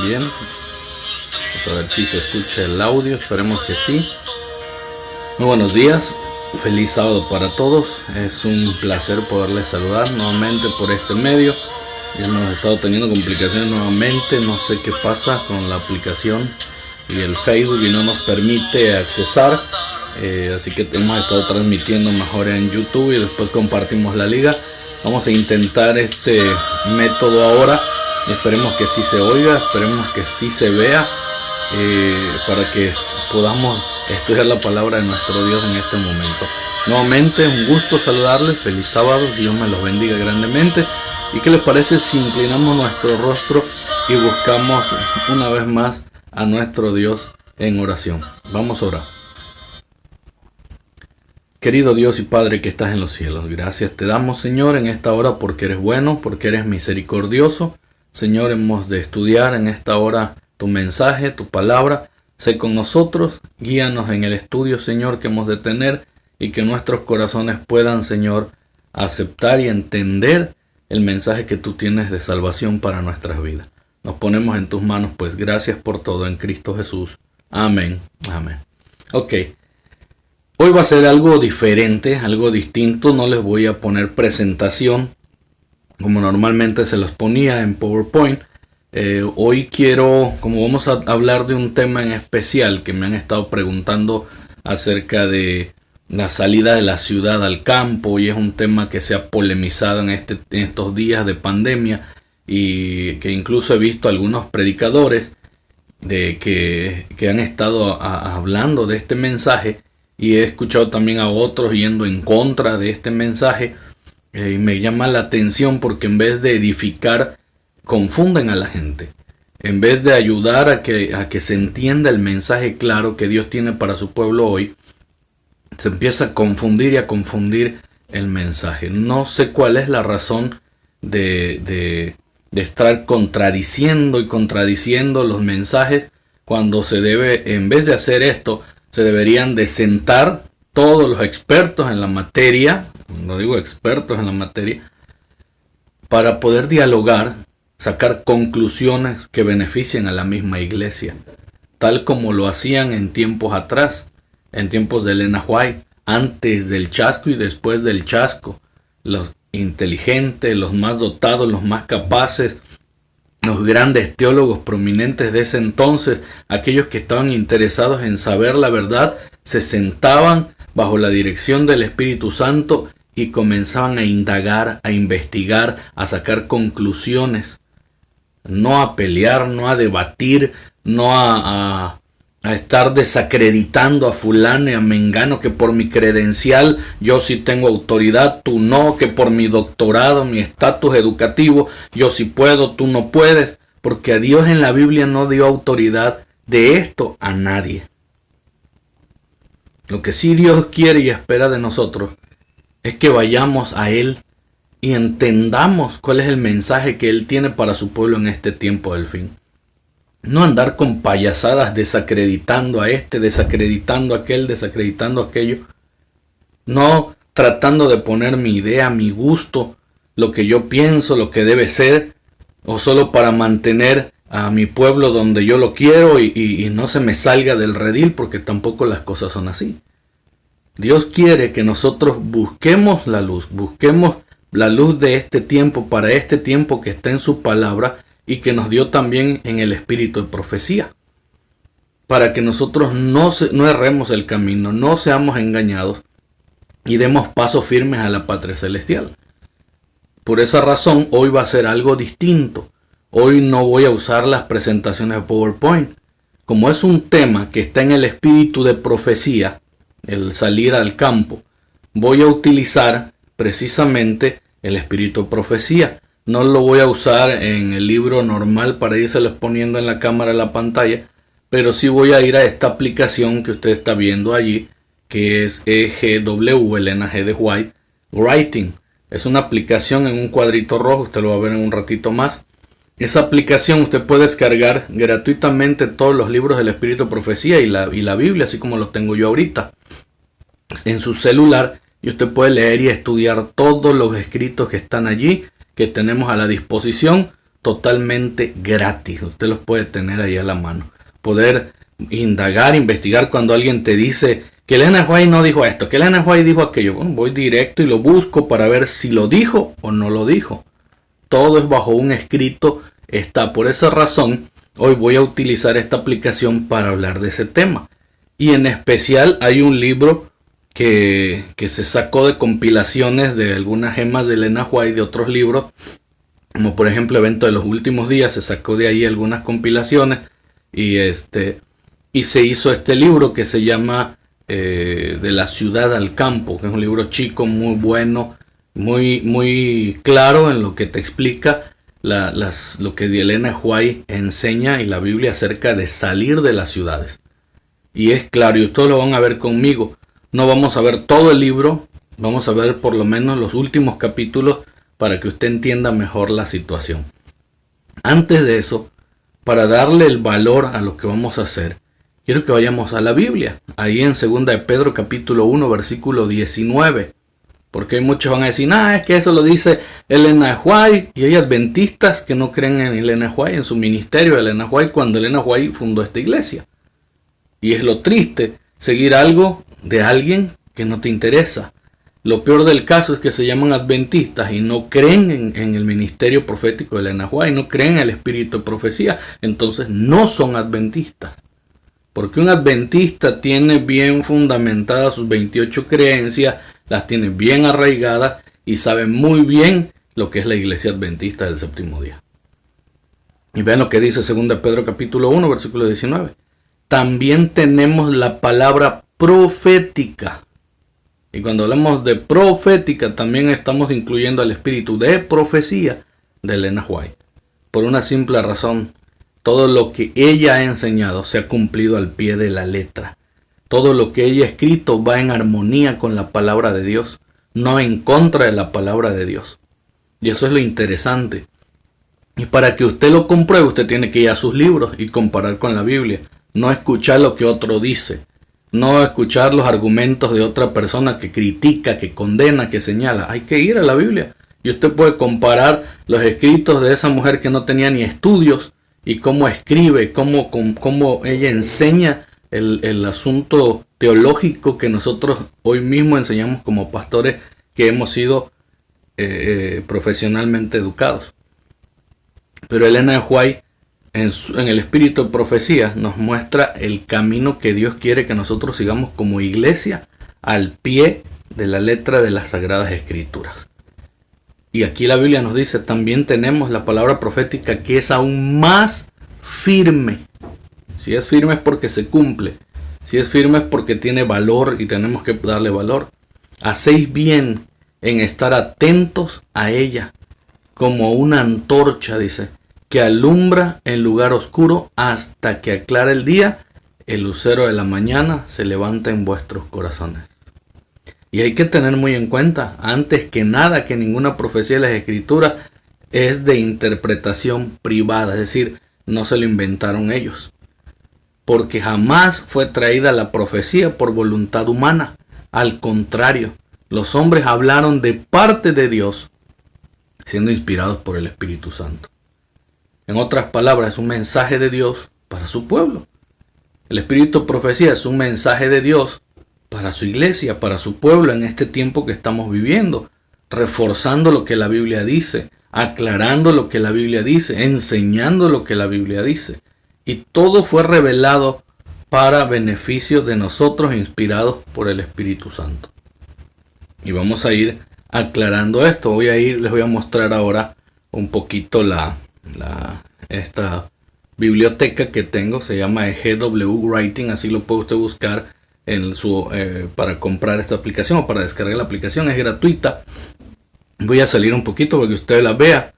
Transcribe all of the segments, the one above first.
Bien, vamos a ver si se escucha el audio, esperemos que sí. Muy buenos días, feliz sábado para todos. Es un placer poderles saludar nuevamente por este medio. Ya hemos estado teniendo complicaciones nuevamente, no sé qué pasa con la aplicación y el Facebook y no nos permite accesar. Así que hemos estado transmitiendo mejor en YouTube y después compartimos la liga. Vamos a intentar este método ahora. Esperemos que sí se oiga, esperemos que sí se vea, para que podamos estudiar la palabra de nuestro Dios en este momento. Nuevamente, un gusto saludarles, feliz sábado, Dios me los bendiga grandemente. ¿Y qué les parece si inclinamos nuestro rostro y buscamos una vez más a nuestro Dios en oración? Vamos a orar. Querido Dios y Padre que estás en los cielos, gracias te damos, Señor, en esta hora porque eres bueno, porque eres misericordioso. Señor, hemos de estudiar en esta hora tu mensaje, tu palabra. Sé con nosotros, guíanos en el estudio, Señor, que hemos de tener y que nuestros corazones puedan, Señor, aceptar y entender el mensaje que tú tienes de salvación para nuestras vidas. Nos ponemos en tus manos, pues gracias por todo en Cristo Jesús. Amén. Amén. Ok. Hoy va a ser algo diferente, algo distinto. No les voy a poner presentación como normalmente se los ponía en PowerPoint. Hoy quiero, como vamos a hablar de un tema en especial que me han estado preguntando acerca de la salida de la ciudad al campo, y es un tema que se ha polemizado en estos días de pandemia, y que incluso he visto algunos predicadores que han estado hablando de este mensaje, y he escuchado también a otros yendo en contra de este mensaje. Y me llama la atención porque en vez de edificar, confunden a la gente. En vez de ayudar a que se entienda el mensaje claro que Dios tiene para su pueblo hoy, se empieza a confundir y a confundir el mensaje. No sé cuál es la razón de estar contradiciendo los mensajes, cuando se debe, en vez de hacer esto, se deberían de sentar todos los expertos en la materia, no digo expertos en la materia, para poder dialogar, sacar conclusiones que beneficien a la misma iglesia, tal como lo hacían en tiempos atrás, en tiempos de Elena White, antes del chasco y después del chasco. Los inteligentes, los más dotados, los más capaces, los grandes teólogos prominentes de ese entonces, aquellos que estaban interesados en saber la verdad, se sentaban bajo la dirección del Espíritu Santo y comenzaban a indagar, a investigar, a sacar conclusiones. No a pelear, no a debatir, no a estar desacreditando a fulano y a mengano, que por mi credencial yo sí tengo autoridad, tú no, que por mi doctorado, mi estatus educativo, yo sí puedo, tú no puedes, porque a Dios en la Biblia no dio autoridad de esto a nadie. Lo que sí Dios quiere y espera de nosotros es que vayamos a Él y entendamos cuál es el mensaje que Él tiene para su pueblo en este tiempo del fin. No andar con payasadas desacreditando a este, desacreditando a aquel, desacreditando a aquello. No tratando de poner mi idea, mi gusto, lo que yo pienso, lo que debe ser, o solo para mantener a mi pueblo donde yo lo quiero y no se me salga del redil, porque tampoco las cosas son así. Dios quiere que nosotros busquemos la luz de este tiempo, para este tiempo que está en su palabra y que nos dio también en el espíritu de profecía, para que nosotros no erremos el camino, no seamos engañados y demos pasos firmes a la patria celestial. Por esa razón hoy va a ser algo distinto. Hoy no voy a usar las presentaciones de PowerPoint. Como es un tema que está en el espíritu de profecía, el salir al campo, voy a utilizar precisamente el espíritu de profecía. No lo voy a usar en el libro normal para irselos poniendo en la cámara de la pantalla, pero sí voy a ir a esta aplicación que usted está viendo allí, que es EGW, Elena G. de White, Writing. Es una aplicación en un cuadrito rojo, usted lo va a ver en un ratito más. Esa aplicación usted puede descargar gratuitamente todos los libros del Espíritu de Profecía y la Biblia, así como los tengo yo ahorita. en su celular y usted puede leer y estudiar todos los escritos que están allí, que tenemos a la disposición totalmente gratis. Usted los puede tener ahí a la mano. Poder indagar, investigar cuando alguien te dice que Elena White no dijo esto, que Elena White dijo aquello. Bueno, voy directo y lo busco para ver si lo dijo o no lo dijo. Todo es bajo un escrito. Está por esa razón. Hoy voy a utilizar esta aplicación para hablar de ese tema. Y en especial hay un libro que se sacó de compilaciones de algunas gemas de Elena White, de otros libros, como por ejemplo Evento de los Últimos Días. Se sacó de ahí algunas compilaciones y se hizo este libro que se llama De la ciudad al campo, que es un libro chico, muy bueno, muy claro en lo que te explica lo que Elena White enseña y la Biblia acerca de salir de las ciudades. Y es claro, y ustedes lo van a ver conmigo. No vamos a ver todo el libro, vamos a ver por lo menos los últimos capítulos para que usted entienda mejor la situación. Antes de eso, para darle el valor a lo que vamos a hacer, quiero que vayamos a la Biblia. Ahí en 2 de Pedro capítulo 1 versículo 19. Porque muchos van a decir, es que eso lo dice Elena White. Y hay adventistas que no creen en Elena White, en su ministerio de Elena White, cuando Elena White fundó esta iglesia. Y es lo triste, seguir algo de alguien que no te interesa. Lo peor del caso es que se llaman adventistas y no creen en el ministerio profético de Elena White, no creen en el espíritu de profecía. Entonces no son adventistas. Porque un adventista tiene bien fundamentadas sus 28 creencias, las tiene bien arraigadas y sabe muy bien lo que es la iglesia adventista del séptimo día. Y vean lo que dice 2 de Pedro capítulo 1 versículo 19. También tenemos la palabra profética. Y cuando hablamos de profética, también estamos incluyendo al espíritu de profecía de Elena White. Por una simple razón, todo lo que ella ha enseñado se ha cumplido al pie de la letra. Todo lo que ella ha escrito va en armonía con la palabra de Dios, no en contra de la palabra de Dios. Y eso es lo interesante. Y para que usted lo compruebe, usted tiene que ir a sus libros y comparar con la Biblia. No escuchar lo que otro dice. No escuchar los argumentos de otra persona que critica, que condena, que señala. Hay que ir a la Biblia. Y usted puede comparar los escritos de esa mujer que no tenía ni estudios y cómo escribe, cómo ella enseña el asunto teológico que nosotros hoy mismo enseñamos como pastores que hemos sido profesionalmente educados. Pero Elena White en el espíritu de profecía nos muestra el camino que Dios quiere que nosotros sigamos como iglesia al pie de la letra de las Sagradas Escrituras. Y aquí la Biblia nos dice, también tenemos la palabra profética que es aún más firme. Si es firme es porque se cumple. Si es firme es porque tiene valor y tenemos que darle valor. Hacéis bien en estar atentos a ella, como una antorcha, dice, que alumbra en lugar oscuro hasta que aclara el día, el lucero de la mañana se levanta en vuestros corazones. Y hay que tener muy en cuenta, antes que nada, que ninguna profecía de las Escrituras es de interpretación privada, es decir, no se lo inventaron ellos. Porque jamás fue traída la profecía por voluntad humana. Al contrario, los hombres hablaron de parte de Dios, siendo inspirados por el Espíritu Santo. En otras palabras, es un mensaje de Dios para su pueblo. El espíritu de profecía es un mensaje de Dios para su iglesia, para su pueblo en este tiempo que estamos viviendo, reforzando lo que la Biblia dice, aclarando lo que la Biblia dice, enseñando lo que la Biblia dice. Y todo fue revelado para beneficio de nosotros, inspirados por el Espíritu Santo. Y vamos a ir aclarando esto. Les voy a mostrar ahora un poquito esta biblioteca que tengo. Se llama GW Writing, así lo puede usted buscar para comprar esta aplicación o para descargar la aplicación. Es gratuita. Voy a salir un poquito para que usted la vea,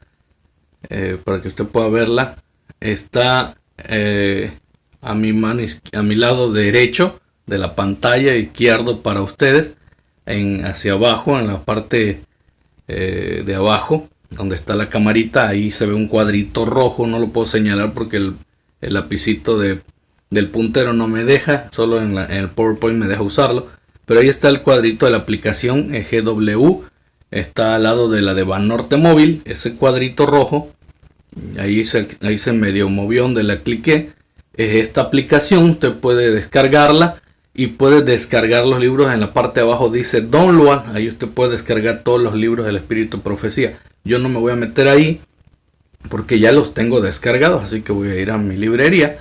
para que usted pueda verla. Está a mi lado derecho de la pantalla, izquierdo para ustedes, hacia abajo, en la parte de abajo donde está la camarita. Ahí se ve un cuadrito rojo, no lo puedo señalar porque el lapicito del puntero no me deja, solo en el PowerPoint me deja usarlo, pero ahí está el cuadrito de la aplicación GW, está al lado de la de Banorte Móvil, ese cuadrito rojo, ahí se medio movió donde la cliqué. Es esta aplicación, usted puede descargarla y puede descargar los libros. En la parte de abajo dice Download, ahí usted puede descargar todos los libros del Espíritu de Profecía. Yo no me voy a meter ahí porque ya los tengo descargados, así que voy a ir a mi librería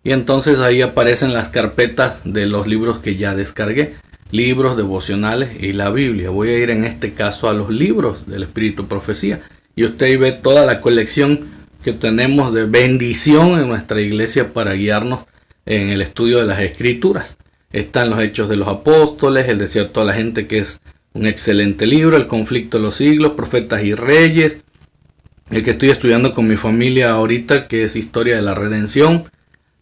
y entonces ahí aparecen las carpetas de los libros que ya descargué, libros devocionales y la Biblia. Voy a ir en este caso a los libros del Espíritu de Profecía y usted ahí ve toda la colección que tenemos de bendición en nuestra iglesia para guiarnos en el estudio de las Escrituras. Están los Hechos de los Apóstoles, El deseo de toda la gente, que es un excelente libro, El conflicto de los siglos, Profetas y Reyes, el que estoy estudiando con mi familia ahorita, que es Historia de la Redención,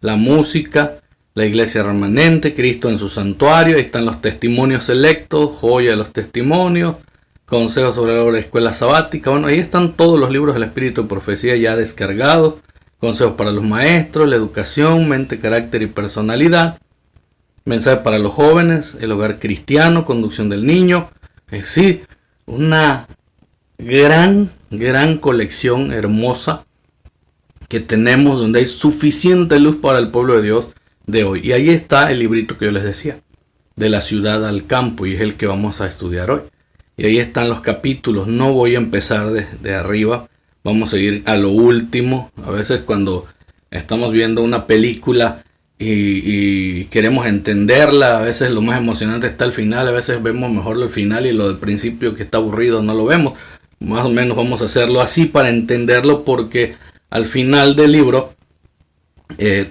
la música, la iglesia remanente, Cristo en su santuario. Ahí están los testimonios selectos, joya de los testimonios, consejos sobre la obra de escuela sabática. Bueno, ahí están todos los libros del Espíritu de Profecía ya descargados. Consejos para los maestros, la educación, mente, carácter y personalidad. Mensajes para los jóvenes, el hogar cristiano, conducción del niño. Es decir, una gran colección hermosa que tenemos, donde hay suficiente luz para el pueblo de Dios de hoy. Y ahí está el librito que yo les decía, de la ciudad al campo, y es el que vamos a estudiar hoy. Y ahí están los capítulos. No voy a empezar de arriba, vamos a ir a lo último. A veces cuando estamos viendo una película y queremos entenderla, a veces lo más emocionante está al final, a veces vemos mejor el final y lo del principio que está aburrido no lo vemos. Más o menos vamos a hacerlo así para entenderlo, porque al final del libro,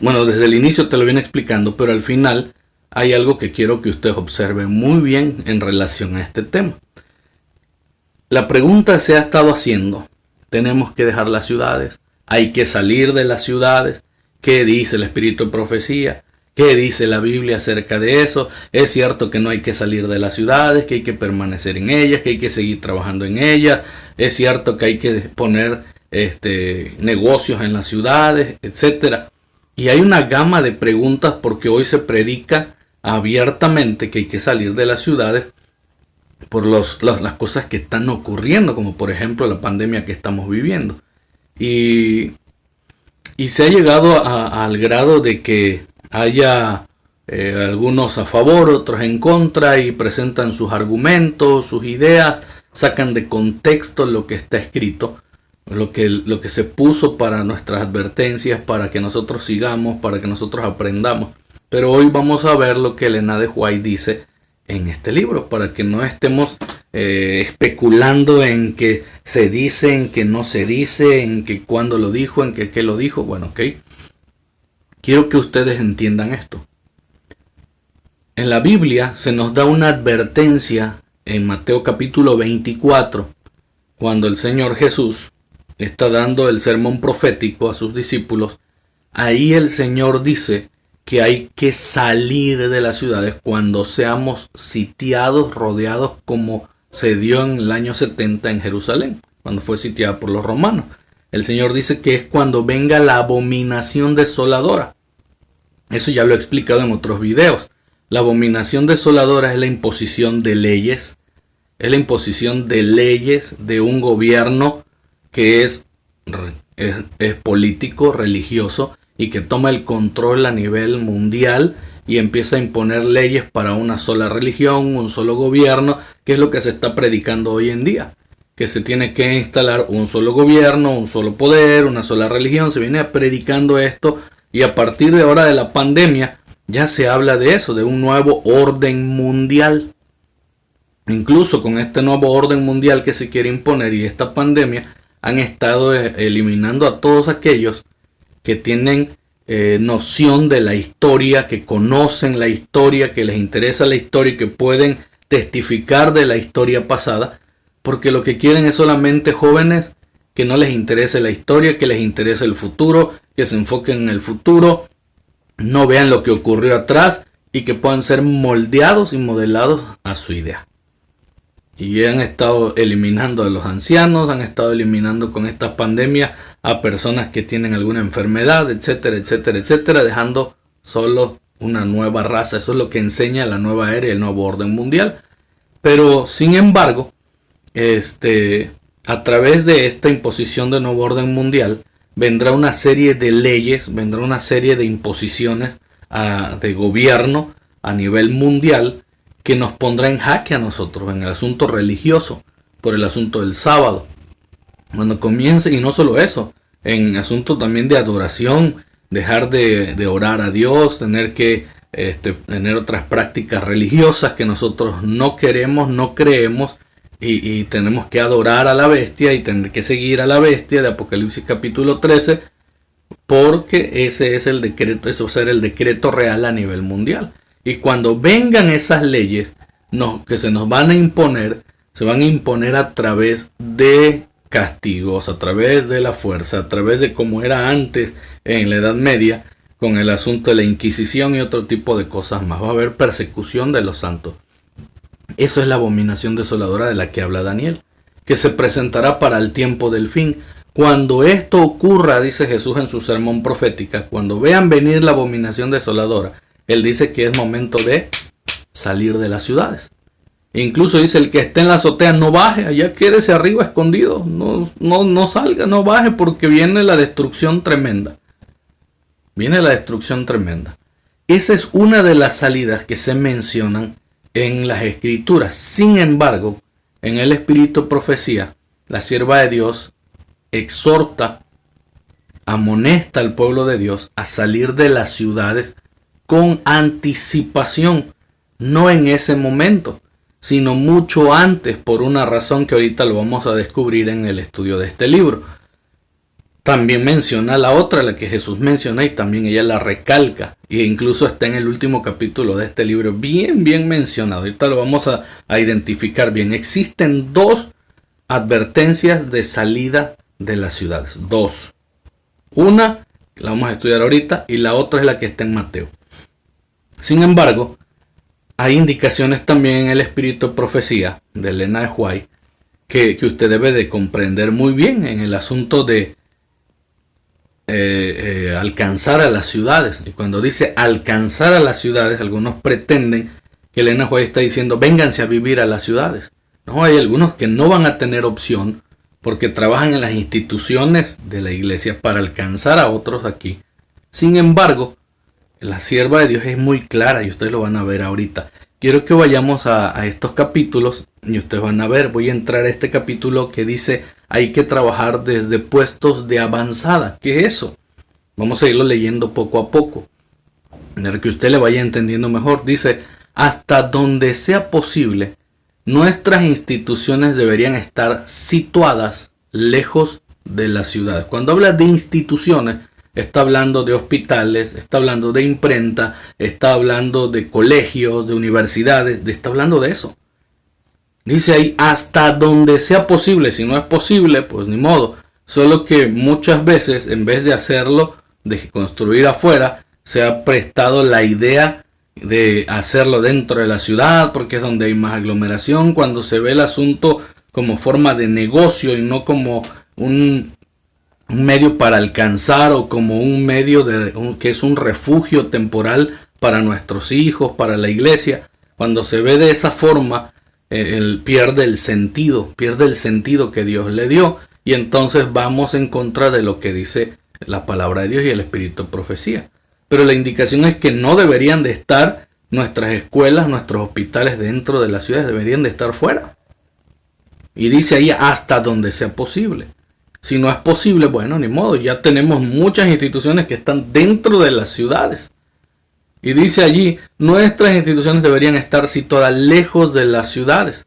bueno, desde el inicio te lo viene explicando, pero al final hay algo que quiero que ustedes observen muy bien en relación a este tema. La pregunta se ha estado haciendo: ¿tenemos que dejar las ciudades? ¿Hay que salir de las ciudades? ¿Qué dice el Espíritu de Profecía? ¿Qué dice la Biblia acerca de eso? ¿Es cierto que no hay que salir de las ciudades, que hay que permanecer en ellas, que hay que seguir trabajando en ellas? ¿Es cierto que hay que poner negocios en las ciudades, etcétera? Y hay una gama de preguntas, porque hoy se predica abiertamente que hay que salir de las ciudades por las cosas que están ocurriendo, como por ejemplo la pandemia que estamos viviendo. Y se ha llegado al grado de que haya algunos a favor, otros en contra, y presentan sus argumentos, sus ideas, sacan de contexto lo que está escrito, lo que se puso para nuestras advertencias, para que nosotros sigamos, para que nosotros aprendamos. Pero hoy vamos a ver lo que Elena de White dice en este libro, para que no estemos especulando en que se dice, en que no se dice, en que cuándo lo dijo, en que qué lo dijo. Bueno, ok. Quiero que ustedes entiendan esto. En la Biblia se nos da una advertencia en Mateo capítulo 24, cuando el Señor Jesús está dando el sermón profético a sus discípulos. Ahí el Señor dice que hay que salir de las ciudades cuando seamos sitiados, rodeados, como se dio en el año 70 en Jerusalén, cuando fue sitiada por los romanos. El Señor dice que es cuando venga la abominación desoladora. Eso ya lo he explicado en otros videos. La abominación desoladora es la imposición de leyes. Es la imposición de leyes de un gobierno que es político, religioso, y que toma el control a nivel mundial y empieza a imponer leyes para una sola religión, un solo gobierno, que es lo que se está predicando hoy en día. Que se tiene que instalar un solo gobierno, un solo poder, una sola religión. Se viene predicando esto, y a partir de ahora de la pandemia ya se habla de eso, de un nuevo orden mundial. Incluso con este nuevo orden mundial que se quiere imponer y esta pandemia, han estado eliminando a todos aquellos que tienen noción de la historia, que conocen la historia, que les interesa la historia y que pueden testificar de la historia pasada, porque lo que quieren es solamente jóvenes que no les interese la historia, que les interese el futuro, que se enfoquen en el futuro, no vean lo que ocurrió atrás y que puedan ser moldeados y modelados a su idea. Y han estado eliminando a los ancianos, han estado eliminando con esta pandemia a personas que tienen alguna enfermedad, etcétera, etcétera, etcétera, dejando solo una nueva raza. Eso es lo que enseña la nueva era y el nuevo orden mundial. Pero sin embargo, a través de esta imposición del nuevo orden mundial, vendrá una serie de leyes, vendrá una serie de imposiciones de gobierno a nivel mundial que nos pondrá en jaque a nosotros en el asunto religioso, por el asunto del sábado. Cuando comience, y no solo eso, en asunto también de adoración, dejar de orar a Dios, tener que tener otras prácticas religiosas que nosotros no queremos, no creemos, y tenemos que adorar a la bestia y tener que seguir a la bestia de Apocalipsis capítulo 13, porque ese es el decreto, eso será el decreto real a nivel mundial. Y cuando vengan esas leyes que se nos van a imponer, se van a imponer a través de castigos, a través de la fuerza, a través de como era antes en la Edad Media, con el asunto de la Inquisición y otro tipo de cosas más. Va a haber persecución de los santos. Eso es la abominación desoladora de la que habla Daniel, que se presentará para el tiempo del fin. Cuando esto ocurra, dice Jesús en su sermón profética, cuando vean venir la abominación desoladora, Él dice que es momento de salir de las ciudades. Incluso dice, el que esté en la azotea no baje, allá quédese arriba escondido, no salga, no baje, porque viene la destrucción tremenda. Viene la destrucción tremenda. Esa es una de las salidas que se mencionan en las escrituras. Sin embargo, en el espíritu de profecía, la sierva de Dios exhorta, amonesta al pueblo de Dios a salir de las ciudades con anticipación, no en ese momento, sino mucho antes, por una razón que ahorita lo vamos a descubrir en el estudio de este libro. También menciona la otra, la que Jesús menciona, y también ella la recalca, e incluso está en el último capítulo de este libro, bien mencionado. Ahorita lo vamos a identificar bien. Existen dos advertencias de salida de las ciudades, dos. Una, la vamos a estudiar ahorita, y la otra es la que está en Mateo. Sin embargo, hay indicaciones también en el espíritu de profecía de Elena de White que usted debe de comprender muy bien en el asunto de alcanzar a las ciudades. Y cuando dice alcanzar a las ciudades, algunos pretenden que Elena White está diciendo vénganse a vivir a las ciudades. No, hay algunos que no van a tener opción porque trabajan en las instituciones de la iglesia para alcanzar a otros aquí. Sin embargo, la sierva de Dios es muy clara y ustedes lo van a ver ahorita. Quiero que vayamos a estos capítulos y ustedes van a ver. Voy a entrar a este capítulo que dice hay que trabajar desde puestos de avanzada. ¿Qué es eso? Vamos a irlo leyendo poco a poco, para que usted le vaya entendiendo mejor. Dice, hasta donde sea posible, nuestras instituciones deberían estar situadas lejos de las ciudades. Cuando habla de instituciones, está hablando de hospitales, está hablando de imprenta, está hablando de colegios, de universidades, está hablando de eso. Dice ahí, hasta donde sea posible. Si no es posible, pues ni modo. Solo que muchas veces, en vez de hacerlo, de construir afuera, se ha prestado la idea de hacerlo dentro de la ciudad, porque es donde hay más aglomeración, cuando se ve el asunto como forma de negocio y no como un medio para alcanzar o como un medio que es un refugio temporal para nuestros hijos, para la iglesia. Cuando se ve de esa forma, él pierde el sentido que Dios le dio, y entonces vamos en contra de lo que dice la palabra de Dios y el espíritu de profecía. Pero la indicación es que no deberían de estar nuestras escuelas, nuestros hospitales dentro de las ciudades, deberían de estar fuera. Y dice ahí hasta donde sea posible. Si no es posible, bueno, ni modo, ya tenemos muchas instituciones que están dentro de las ciudades. Y dice allí, nuestras instituciones deberían estar situadas lejos de las ciudades.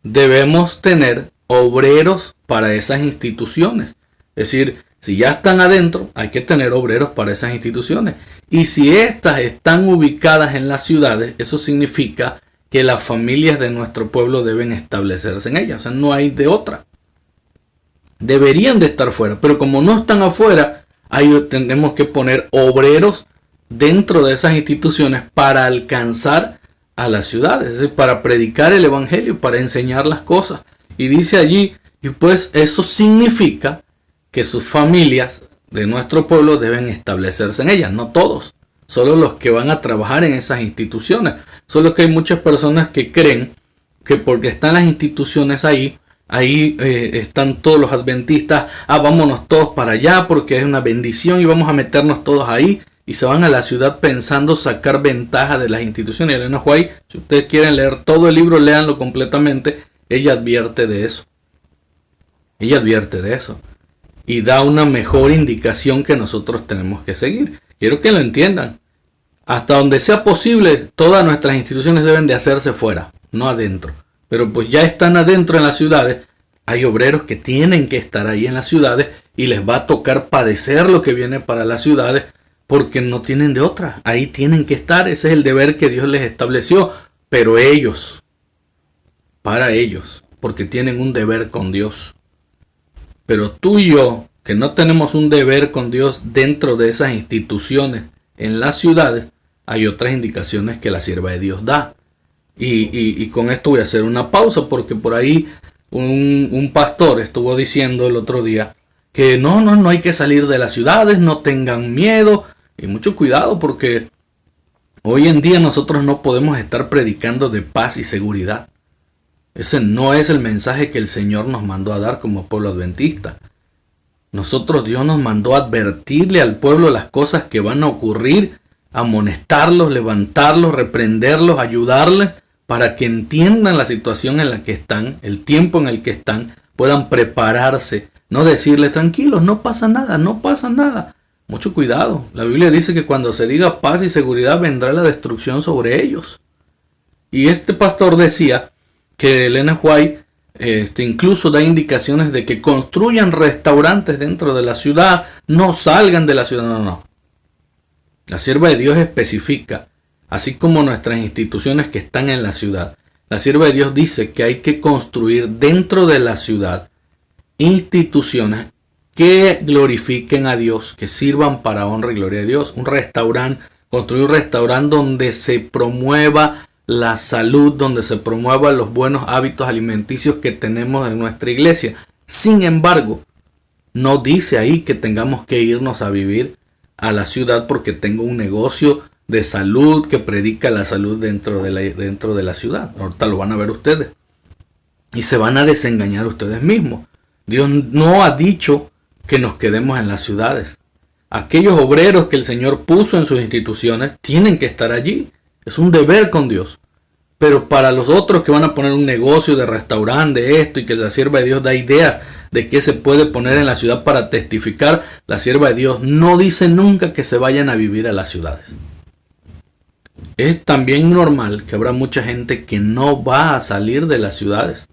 Debemos tener obreros para esas instituciones. Es decir, si ya están adentro, hay que tener obreros para esas instituciones. Y si estas están ubicadas en las ciudades, eso significa que las familias de nuestro pueblo deben establecerse en ellas. O sea, no hay de otra. Deberían de estar fuera, pero como no están afuera, ahí tenemos que poner obreros dentro de esas instituciones para alcanzar a las ciudades, es decir, para predicar el evangelio, para enseñar las cosas. Y dice allí, y pues eso significa que sus familias de nuestro pueblo deben establecerse en ellas, no todos, solo los que van a trabajar en esas instituciones. Solo que hay muchas personas que creen que porque están las instituciones ahí están todos los adventistas, vámonos todos para allá porque es una bendición y vamos a meternos todos ahí, y se van a la ciudad pensando sacar ventaja de las instituciones. Y Elena White, si ustedes quieren leer todo el libro, léanlo completamente, ella advierte de eso. Ella advierte de eso y da una mejor indicación que nosotros tenemos que seguir. Quiero que lo entiendan. Hasta donde sea posible, todas nuestras instituciones deben de hacerse fuera, no adentro. Pero pues ya están adentro en las ciudades. Hay obreros que tienen que estar ahí en las ciudades y les va a tocar padecer lo que viene para las ciudades porque no tienen de otra. Ahí tienen que estar. Ese es el deber que Dios les estableció. Pero ellos, para ellos, porque tienen un deber con Dios. Pero tú y yo, que no tenemos un deber con Dios dentro de esas instituciones en las ciudades, hay otras indicaciones que la sierva de Dios da. Y con esto voy a hacer una pausa porque por ahí un pastor estuvo diciendo el otro día que no hay que salir de las ciudades, no tengan miedo y mucho cuidado porque hoy en día nosotros no podemos estar predicando de paz y seguridad. Ese no es el mensaje que el Señor nos mandó a dar como pueblo adventista. Dios nos mandó a advertirle al pueblo las cosas que van a ocurrir, amonestarlos, levantarlos, reprenderlos, ayudarles, para que entiendan la situación en la que están, el tiempo en el que están, puedan prepararse. No decirles, tranquilos, no pasa nada, no pasa nada. Mucho cuidado. La Biblia dice que cuando se diga paz y seguridad vendrá la destrucción sobre ellos. Y este pastor decía que Elena White incluso da indicaciones de que construyan restaurantes dentro de la ciudad, no salgan de la ciudad, no. La sierva de Dios especifica, así como nuestras instituciones que están en la ciudad. La sierva de Dios dice que hay que construir dentro de la ciudad instituciones que glorifiquen a Dios, que sirvan para honra y gloria de Dios. Un restaurante, construir un restaurante donde se promueva la salud, donde se promuevan los buenos hábitos alimenticios que tenemos en nuestra iglesia. Sin embargo, no dice ahí que tengamos que irnos a vivir a la ciudad porque tengo un negocio de salud que predica la salud dentro de la ciudad. Ahorita lo van a ver ustedes. Y se van a desengañar ustedes mismos. Dios no ha dicho que nos quedemos en las ciudades. Aquellos obreros que el Señor puso en sus instituciones tienen que estar allí. Es un deber con Dios. Pero para los otros que van a poner un negocio de restaurante, de esto, y que la sierva de Dios da ideas de qué se puede poner en la ciudad para testificar, la sierva de Dios no dice nunca que se vayan a vivir a las ciudades. Es también normal que habrá mucha gente que no va a salir de las ciudades.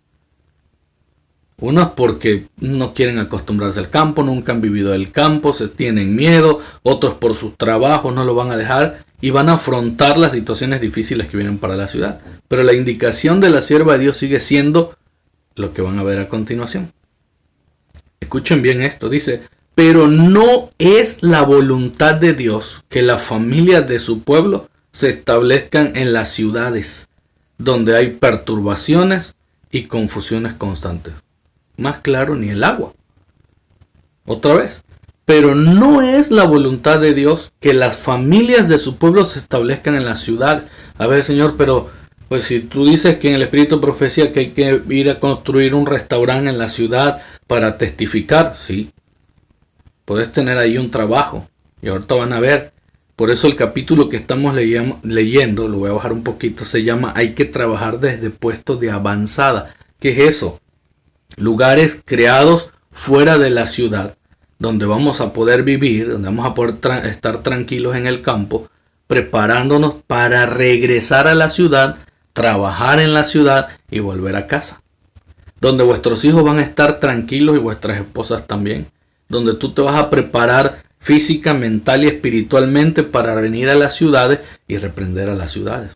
Unos porque no quieren acostumbrarse al campo, nunca han vivido el campo, se tienen miedo, otros por sus trabajos no lo van a dejar y van a afrontar las situaciones difíciles que vienen para la ciudad. Pero la indicación de la sierva de Dios sigue siendo lo que van a ver a continuación. Escuchen bien esto, dice, pero no es la voluntad de Dios que las familias de su pueblo se establezcan en las ciudades, donde hay perturbaciones y confusiones constantes. Más claro ni el agua. Otra vez. Pero no es la voluntad de Dios que las familias de su pueblo se establezcan en la ciudad. A ver, Señor, pero pues si tú dices que en el Espíritu profecía que hay que ir a construir un restaurante en la ciudad para testificar, sí. Puedes tener ahí un trabajo. Y ahorita van a ver. Por eso el capítulo que estamos leyendo, lo voy a bajar un poquito, se llama Hay que trabajar desde puestos de avanzada. ¿Qué es eso? Lugares creados fuera de la ciudad, donde vamos a poder vivir, donde vamos a poder estar tranquilos en el campo, preparándonos para regresar a la ciudad, trabajar en la ciudad y volver a casa. Donde vuestros hijos van a estar tranquilos y vuestras esposas también. Donde tú te vas a preparar física, mental y espiritualmente para venir a las ciudades y reprender a las ciudades.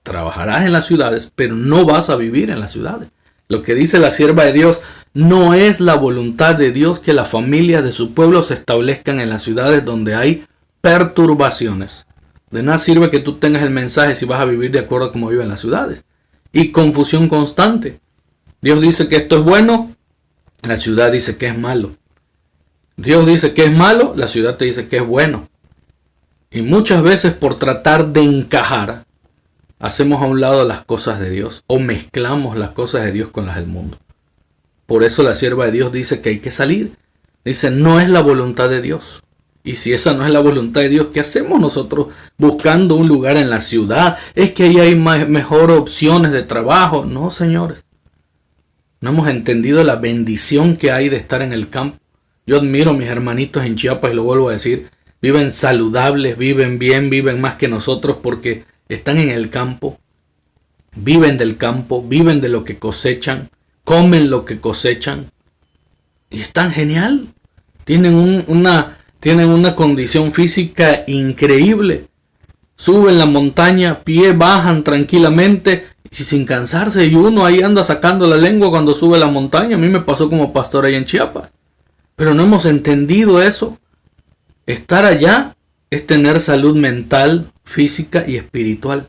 Trabajarás en las ciudades, pero no vas a vivir en las ciudades. Lo que dice la sierva de Dios, no es la voluntad de Dios que las familias de su pueblo se establezcan en las ciudades donde hay perturbaciones. De nada sirve que tú tengas el mensaje si vas a vivir de acuerdo a cómo viven las ciudades. Y confusión constante. Dios dice que esto es bueno, la ciudad dice que es malo. Dios dice que es malo, la ciudad te dice que es bueno. Y muchas veces por tratar de encajar, hacemos a un lado las cosas de Dios o mezclamos las cosas de Dios con las del mundo. Por eso la sierva de Dios dice que hay que salir. Dice, no es la voluntad de Dios. Y si esa no es la voluntad de Dios, ¿qué hacemos nosotros buscando un lugar en la ciudad? Es que ahí hay mejor opciones de trabajo. No, señores. No hemos entendido la bendición que hay de estar en el campo. Yo admiro a mis hermanitos en Chiapas y lo vuelvo a decir. Viven saludables, viven bien, viven más que nosotros porque están en el campo. Viven del campo, viven de lo que cosechan, comen lo que cosechan. Y están genial. Tienen una condición física increíble. Suben la montaña, bajan tranquilamente y sin cansarse. Y uno ahí anda sacando la lengua cuando sube la montaña. A mí me pasó como pastor ahí en Chiapas. Pero no hemos entendido eso. Estar allá es tener salud mental, física y espiritual.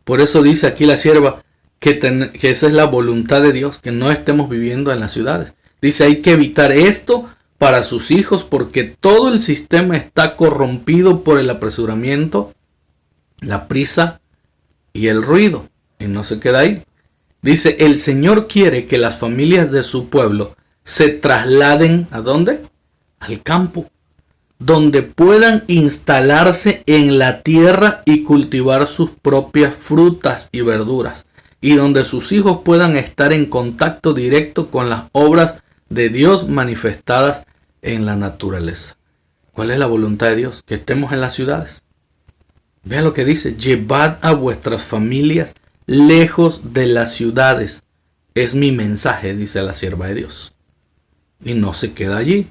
Por eso dice aquí la sierva que esa es la voluntad de Dios, que no estemos viviendo en las ciudades. Dice, hay que evitar esto para sus hijos porque todo el sistema está corrompido por el apresuramiento, la prisa y el ruido. Y no se queda ahí. Dice, el Señor quiere que las familias de su pueblo se trasladen, ¿a dónde? Al campo, donde puedan instalarse en la tierra y cultivar sus propias frutas y verduras, y donde sus hijos puedan estar en contacto directo con las obras de Dios manifestadas en la naturaleza. ¿Cuál es la voluntad de Dios? Que estemos en las ciudades. Vean lo que dice, llevad a vuestras familias lejos de las ciudades. Es mi mensaje, dice la sierva de Dios. Y no se queda allí.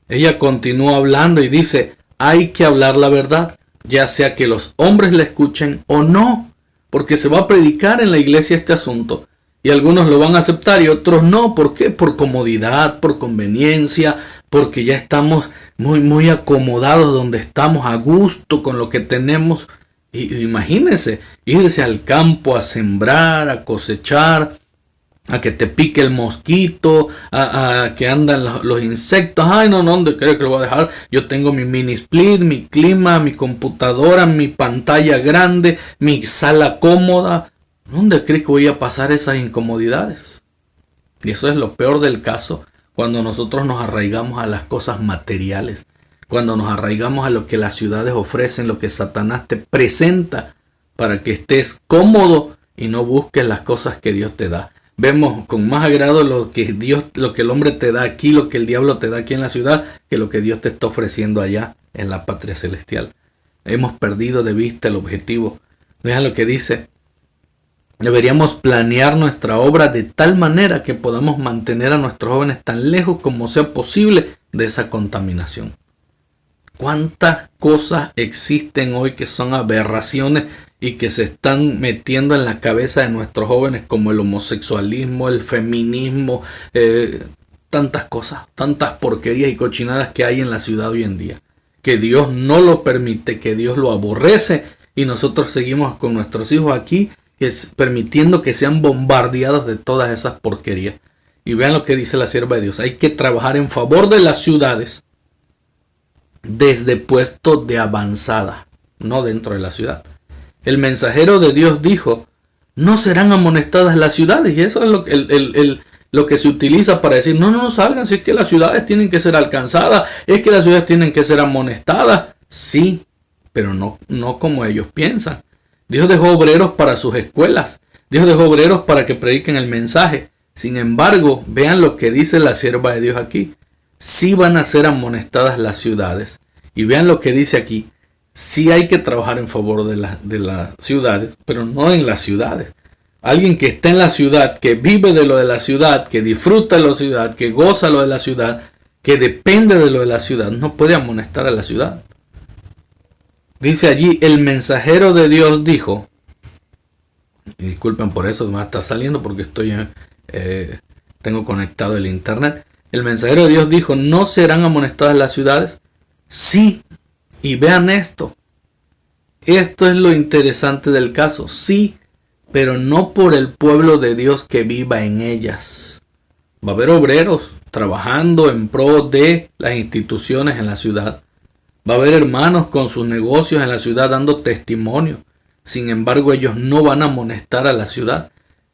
Ella continúa hablando y dice, hay que hablar la verdad, ya sea que los hombres la escuchen o no, porque se va a predicar en la iglesia este asunto. Y algunos lo van a aceptar y otros no. ¿Por qué? Por comodidad, por conveniencia, porque ya estamos muy acomodados donde estamos, a gusto con lo que tenemos. Y imagínense, irse al campo a sembrar, a cosechar, a que te pique el mosquito, a que andan los insectos. Ay, no, ¿dónde creo que lo voy a dejar? Yo tengo mi mini split, mi clima, mi computadora, mi pantalla grande, mi sala cómoda. ¿Dónde cree que voy a pasar esas incomodidades? Y eso es lo peor del caso, cuando nosotros nos arraigamos a las cosas materiales, cuando nos arraigamos a lo que las ciudades ofrecen, lo que Satanás te presenta para que estés cómodo y no busques las cosas que Dios te da. Vemos con más agrado lo que el hombre te da aquí, lo que el diablo te da aquí en la ciudad, que lo que Dios te está ofreciendo allá en la patria celestial. Hemos perdido de vista el objetivo. Vean lo que dice. Deberíamos planear nuestra obra de tal manera que podamos mantener a nuestros jóvenes tan lejos como sea posible de esa contaminación. ¿Cuántas cosas existen hoy que son aberraciones y que se están metiendo en la cabeza de nuestros jóvenes, como el homosexualismo, el feminismo, tantas cosas, tantas porquerías y cochinadas que hay en la ciudad hoy en día? Que Dios no lo permite, que Dios lo aborrece y nosotros seguimos con nuestros hijos aquí permitiendo que sean bombardeados de todas esas porquerías. Y vean lo que dice la sierva de Dios. Hay que trabajar en favor de las ciudades desde puestos de avanzada, no dentro de la ciudad. El mensajero de Dios dijo, no serán amonestadas las ciudades. Y eso es lo que se utiliza para decir, no salgan, si es que las ciudades tienen que ser alcanzadas, es que las ciudades tienen que ser amonestadas. Sí, pero no como ellos piensan. Dios dejó obreros para sus escuelas. Dios dejó obreros para que prediquen el mensaje. Sin embargo, vean lo que dice la sierva de Dios aquí. Sí van a ser amonestadas las ciudades. Y vean lo que dice aquí. Sí hay que trabajar en favor de las ciudades, pero no en las ciudades. Alguien que está en la ciudad, que vive de lo de la ciudad, que disfruta de la ciudad, que goza lo de la ciudad, que depende de lo de la ciudad, no puede amonestar a la ciudad. Dice allí, el mensajero de Dios dijo, y disculpen por eso, me está saliendo porque tengo conectado el internet. El mensajero de Dios dijo, ¿no serán amonestadas las ciudades? Sí, y vean esto. Esto es lo interesante del caso. Sí, pero no por el pueblo de Dios que viva en ellas. Va a haber obreros trabajando en pro de las instituciones en la ciudad, Va a haber hermanos con sus negocios en la ciudad dando testimonio. Sin embargo, ellos no van a amonestar a la ciudad.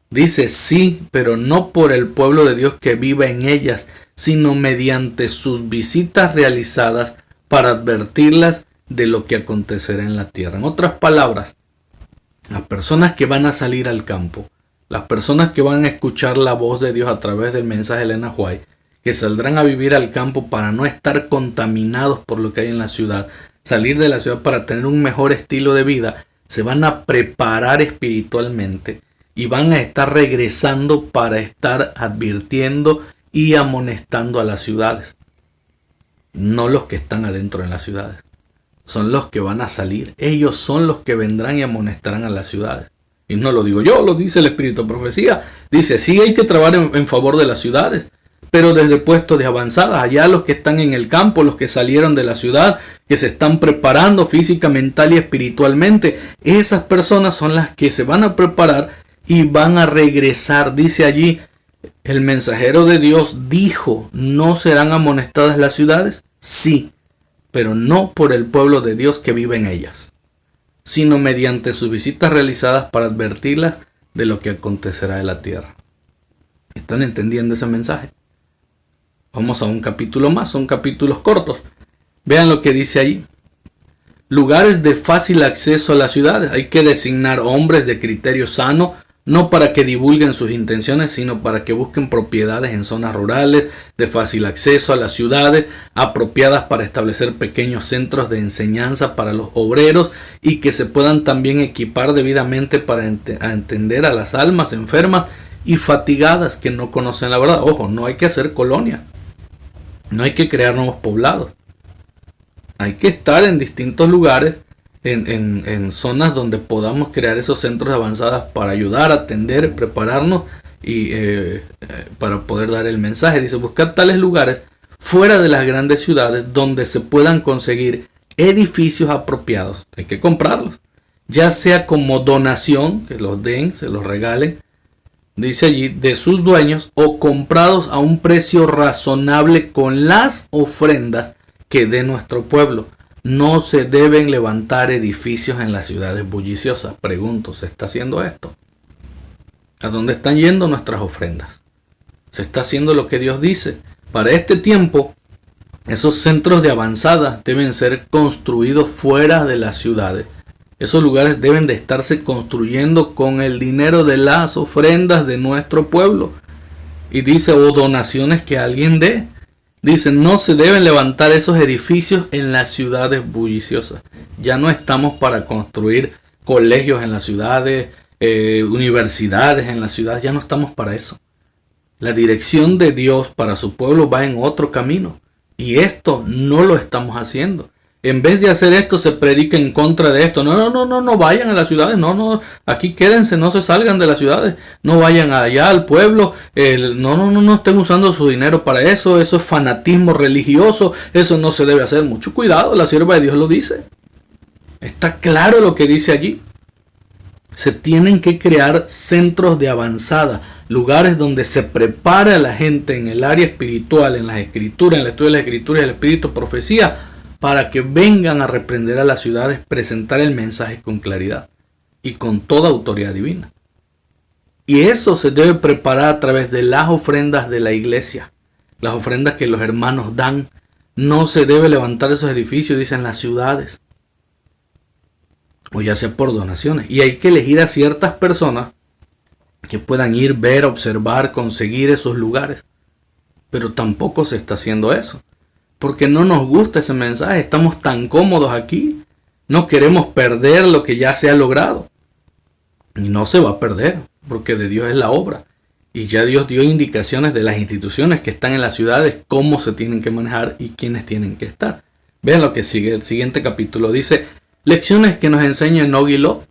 Dice sí, pero no por el pueblo de Dios que vive en ellas, sino mediante sus visitas realizadas para advertirlas de lo que acontecerá en la tierra. En otras palabras, las personas que van a salir al campo, las personas que van a escuchar la voz de Dios a través del mensaje de Elena White, que saldrán a vivir al campo para no estar contaminados por lo que hay en la ciudad, salir de la ciudad para tener un mejor estilo de vida, se van a preparar espiritualmente y van a estar regresando para estar advirtiendo y amonestando a las ciudades. No los que están adentro en las ciudades. Son los que van a salir. Ellos son los que vendrán y amonestarán a las ciudades. Y no lo digo yo, lo dice el Espíritu de Profecía. Dice, sí hay que trabajar en favor de las ciudades, pero desde puestos de avanzada. Allá los que están en el campo, los que salieron de la ciudad, que se están preparando física, mental y espiritualmente. Esas personas son las que se van a preparar y van a regresar. Dice allí, el mensajero de Dios dijo, ¿no serán amonestadas las ciudades? Sí, pero no por el pueblo de Dios que vive en ellas, sino mediante sus visitas realizadas para advertirlas de lo que acontecerá en la tierra. ¿Están entendiendo ese mensaje? Vamos a un capítulo más, son capítulos cortos. Vean lo que dice allí. Lugares de fácil acceso a las ciudades. Hay que designar hombres de criterio sano, no para que divulguen sus intenciones, sino para que busquen propiedades en zonas rurales, de fácil acceso a las ciudades, apropiadas para establecer pequeños centros de enseñanza para los obreros y que se puedan también equipar debidamente para entender a las almas enfermas y fatigadas que no conocen la verdad. Ojo, no hay que hacer colonia, no hay que crear nuevos poblados. Hay que estar en distintos lugares, en zonas donde podamos crear esos centros de avanzadas para ayudar, atender, prepararnos y para poder dar el mensaje. Dice, buscar tales lugares fuera de las grandes ciudades donde se puedan conseguir edificios apropiados. Hay que comprarlos, ya sea como donación, que los den, se los regalen, dice allí, de sus dueños, o comprados a un precio razonable con las ofrendas que dé nuestro pueblo. No se deben levantar edificios en las ciudades bulliciosas. Pregunto, ¿se está haciendo esto? ¿A dónde están yendo nuestras ofrendas? ¿Se está haciendo lo que Dios dice? Para este tiempo, esos centros de avanzada deben ser construidos fuera de las ciudades. Esos lugares deben de estarse construyendo con el dinero de las ofrendas de nuestro pueblo. Y dice, o donaciones que alguien dé. Dice, no se deben levantar esos edificios en las ciudades bulliciosas. Ya no estamos para construir colegios en las ciudades, universidades en las ciudades. Ya no estamos para eso. La dirección de Dios para su pueblo va en otro camino. Y esto no lo estamos haciendo. En vez de hacer esto, se predica en contra de esto. No vayan a las ciudades. No, aquí quédense, no se salgan de las ciudades. No vayan allá al pueblo. No estén usando su dinero para eso. Eso es fanatismo religioso. Eso no se debe hacer. Mucho cuidado, la sierva de Dios lo dice. Está claro lo que dice allí. Se tienen que crear centros de avanzada. Lugares donde se prepare a la gente en el área espiritual, en las escrituras, en el estudio de las escrituras y el espíritu profecía, para que vengan a reprender a las ciudades, presentar el mensaje con claridad y con toda autoridad divina. Y eso se debe preparar a través de las ofrendas de la iglesia, las ofrendas que los hermanos dan. No se debe levantar esos edificios, dicen, las ciudades, o ya sea por donaciones. Y hay que elegir a ciertas personas que puedan ir, ver, observar, conseguir esos lugares. Pero tampoco se está haciendo eso. Porque no nos gusta ese mensaje, estamos tan cómodos aquí, no queremos perder lo que ya se ha logrado. Y no se va a perder, porque de Dios es la obra. Y ya Dios dio indicaciones de las instituciones que están en las ciudades, cómo se tienen que manejar y quiénes tienen que estar. Vean lo que sigue, el siguiente capítulo dice, lecciones que nos enseña Enoch y Lot.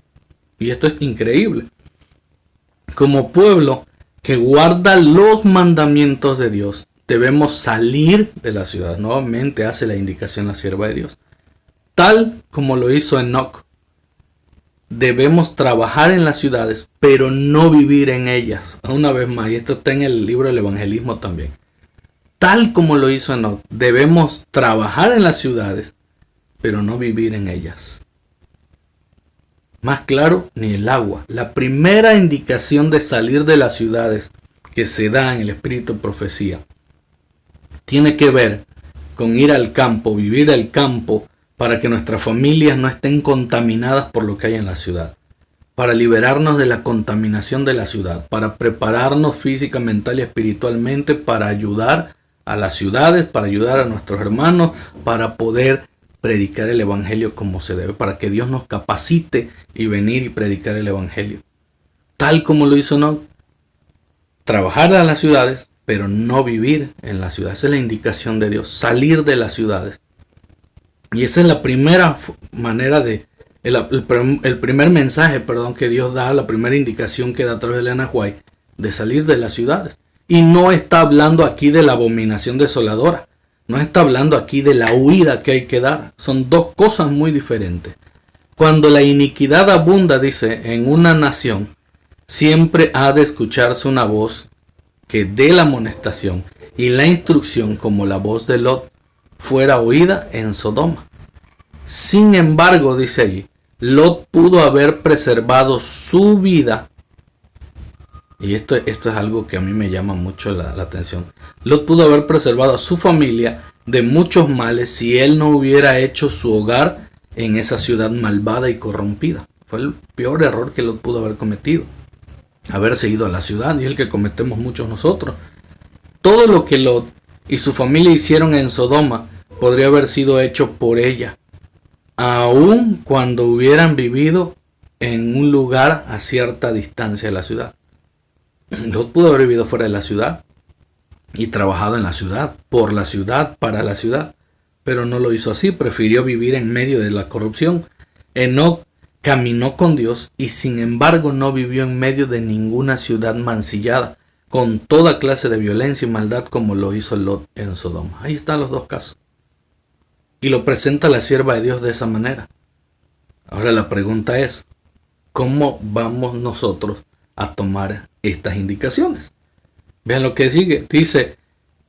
Y esto es increíble. Como pueblo que guarda los mandamientos de Dios, debemos salir de la ciudad. Nuevamente hace la indicación la sierva de Dios. Tal como lo hizo Enoch. Debemos trabajar en las ciudades, pero no vivir en ellas. Una vez más, y esto está en el libro del evangelismo también. Tal como lo hizo Enoch. Debemos trabajar en las ciudades, pero no vivir en ellas. Más claro, ni el agua. La primera indicación de salir de las ciudades que se da en el espíritu de profecía tiene que ver con ir al campo, vivir al campo, para que nuestras familias no estén contaminadas por lo que hay en la ciudad, para liberarnos de la contaminación de la ciudad, para prepararnos física, mental y espiritualmente para ayudar a las ciudades, para ayudar a nuestros hermanos, para poder predicar el evangelio como se debe, para que Dios nos capacite y venir y predicar el evangelio. Tal como lo hizo Enoc, trabajar a las ciudades, pero no vivir en las ciudades. Esa es la indicación de Dios, salir de las ciudades. Y esa es la primera manera el primer mensaje, que Dios da, la primera indicación que da a través de Elena White, de salir de las ciudades. Y no está hablando aquí de la abominación desoladora. No está hablando aquí de la huida que hay que dar. Son dos cosas muy diferentes. Cuando la iniquidad abunda, dice, en una nación, siempre ha de escucharse una voz que dé la amonestación y la instrucción, como la voz de Lot fuera oída en Sodoma. Sin embargo, dice allí, Lot pudo haber preservado su vida. Y esto es algo que a mí me llama mucho la atención. Lot pudo haber preservado a su familia de muchos males si él no hubiera hecho su hogar en esa ciudad malvada y corrompida. Fue el peor error que Lot pudo haber cometido. Haber seguido a la ciudad, y el que cometemos muchos nosotros. Todo lo que Lot y su familia hicieron en Sodoma podría haber sido hecho por ella, aun cuando hubieran vivido en un lugar a cierta distancia de la ciudad. Lot pudo haber vivido fuera de la ciudad y trabajado en la ciudad, por la ciudad, para la ciudad, pero no lo hizo así, prefirió vivir en medio de la corrupción. Enoc caminó con Dios y sin embargo no vivió en medio de ninguna ciudad mancillada, con toda clase de violencia y maldad como lo hizo Lot en Sodoma. Ahí están los dos casos. Y lo presenta la sierva de Dios de esa manera. Ahora la pregunta es, ¿cómo vamos nosotros a tomar estas indicaciones? Vean lo que sigue. Dice,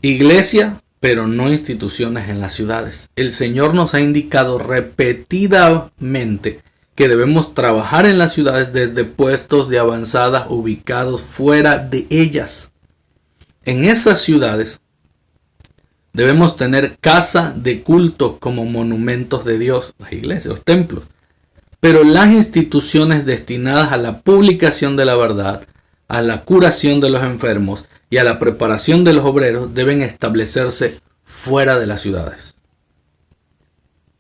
iglesia, pero no instituciones en las ciudades. El Señor nos ha indicado repetidamente que debemos trabajar en las ciudades desde puestos de avanzada ubicados fuera de ellas. En esas ciudades debemos tener casa de culto como monumentos de Dios, las iglesias, los templos. Pero las instituciones destinadas a la publicación de la verdad, a la curación de los enfermos y a la preparación de los obreros deben establecerse fuera de las ciudades.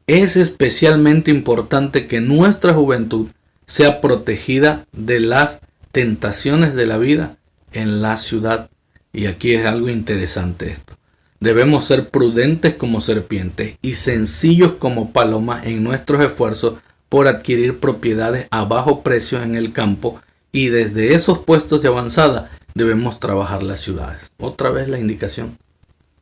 Es especialmente importante que nuestra juventud sea protegida de las tentaciones de la vida en la ciudad. Y aquí es algo interesante esto. Debemos ser prudentes como serpientes y sencillos como palomas en nuestros esfuerzos por adquirir propiedades a bajo precio en el campo, y desde esos puestos de avanzada debemos trabajar las ciudades. Otra vez la indicación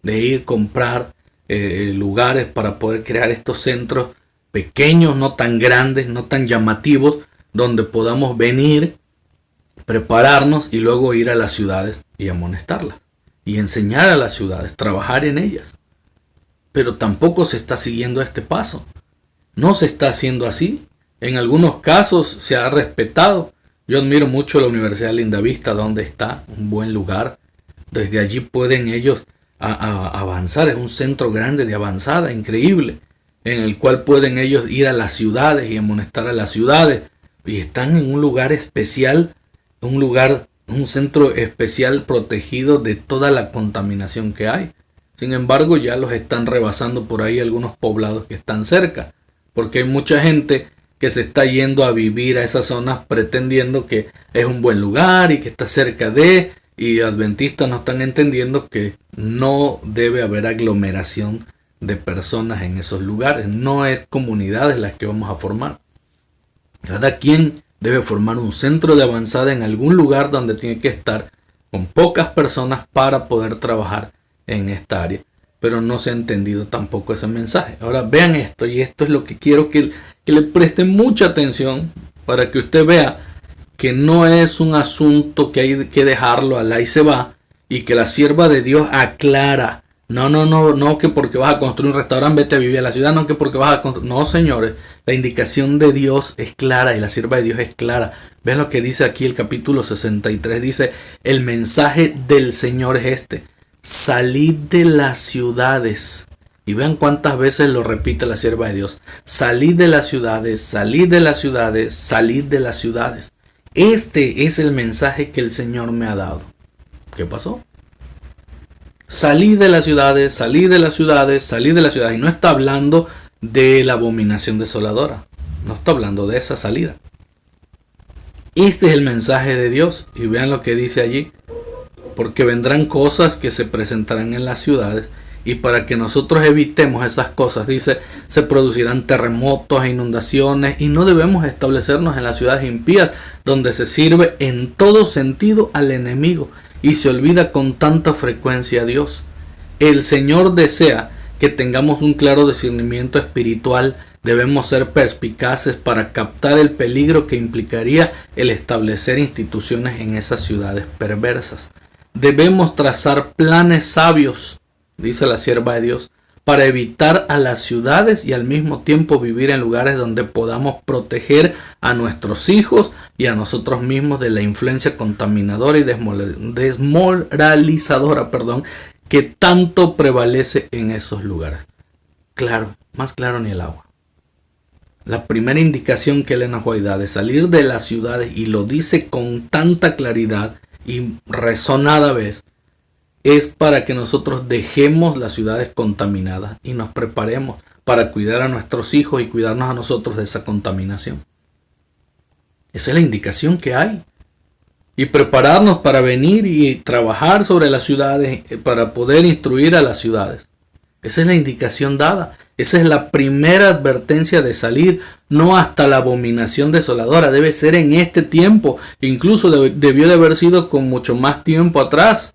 de ir a comprar lugares para poder crear estos centros pequeños, no tan grandes, no tan llamativos, donde podamos venir, prepararnos y luego ir a las ciudades y amonestarlas y enseñar a las ciudades, trabajar en ellas. Pero tampoco se está siguiendo este paso. No se está haciendo así. En algunos casos se ha respetado. Yo admiro mucho la Universidad Lindavista, donde está, un buen lugar. Desde allí pueden ellos avanzar. Es un centro grande de avanzada, increíble, en el cual pueden ellos ir a las ciudades y amonestar a las ciudades. Y están en un lugar especial, un centro especial protegido de toda la contaminación que hay. Sin embargo, ya los están rebasando por ahí algunos poblados que están cerca, porque hay mucha gente que se está yendo a vivir a esas zonas pretendiendo que es un buen lugar y que está cerca de, y adventistas no están entendiendo que no debe haber aglomeración de personas en esos lugares. No es comunidades las que vamos a formar. Cada quien debe formar un centro de avanzada en algún lugar donde tiene que estar con pocas personas para poder trabajar en esta área. Pero no se ha entendido tampoco ese mensaje. Ahora vean esto, y esto es lo que quiero que le presten mucha atención, para que usted vea que no es un asunto que hay que dejarlo al ahí se va, y que la sierva de Dios aclara No que porque vas a construir un restaurante vete a vivir a la ciudad, no que porque vas a construir. No, señores, la indicación de Dios es clara y la sierva de Dios es clara. Ven lo que dice aquí el capítulo 63, dice, el mensaje del Señor es este: salid de las ciudades. Y vean cuántas veces lo repite la sierva de Dios: salid de las ciudades, salid de las ciudades, salid de las ciudades. Este es el mensaje que el Señor me ha dado. ¿Qué pasó? Salid de las ciudades, salid de las ciudades, salid de las ciudades. Y no está hablando de la abominación desoladora. No está hablando de esa salida. Este es el mensaje de Dios. Y vean lo que dice allí. Porque vendrán cosas que se presentarán en las ciudades. Y para que nosotros evitemos esas cosas, dice, se producirán terremotos e inundaciones. Y no debemos establecernos en las ciudades impías, donde se sirve en todo sentido al enemigo y se olvida con tanta frecuencia a Dios. El Señor desea que tengamos un claro discernimiento espiritual. Debemos ser perspicaces para captar el peligro que implicaría el establecer instituciones en esas ciudades perversas. Debemos trazar planes sabios, dice la sierva de Dios, para evitar a las ciudades y al mismo tiempo vivir en lugares donde podamos proteger a nuestros hijos y a nosotros mismos de la influencia contaminadora y desmoralizadora, que tanto prevalece en esos lugares. Claro, más claro ni el agua. La primera indicación que Ellen White White da de salir de las ciudades, y lo dice con tanta claridad y rezonada vez, es para que nosotros dejemos las ciudades contaminadas y nos preparemos para cuidar a nuestros hijos y cuidarnos a nosotros de esa contaminación. Esa es la indicación que hay. Y prepararnos para venir y trabajar sobre las ciudades, para poder instruir a las ciudades. Esa es la indicación dada. Esa es la primera advertencia de salir, no hasta la abominación desoladora. Debe ser en este tiempo. Incluso debió de haber sido con mucho más tiempo atrás.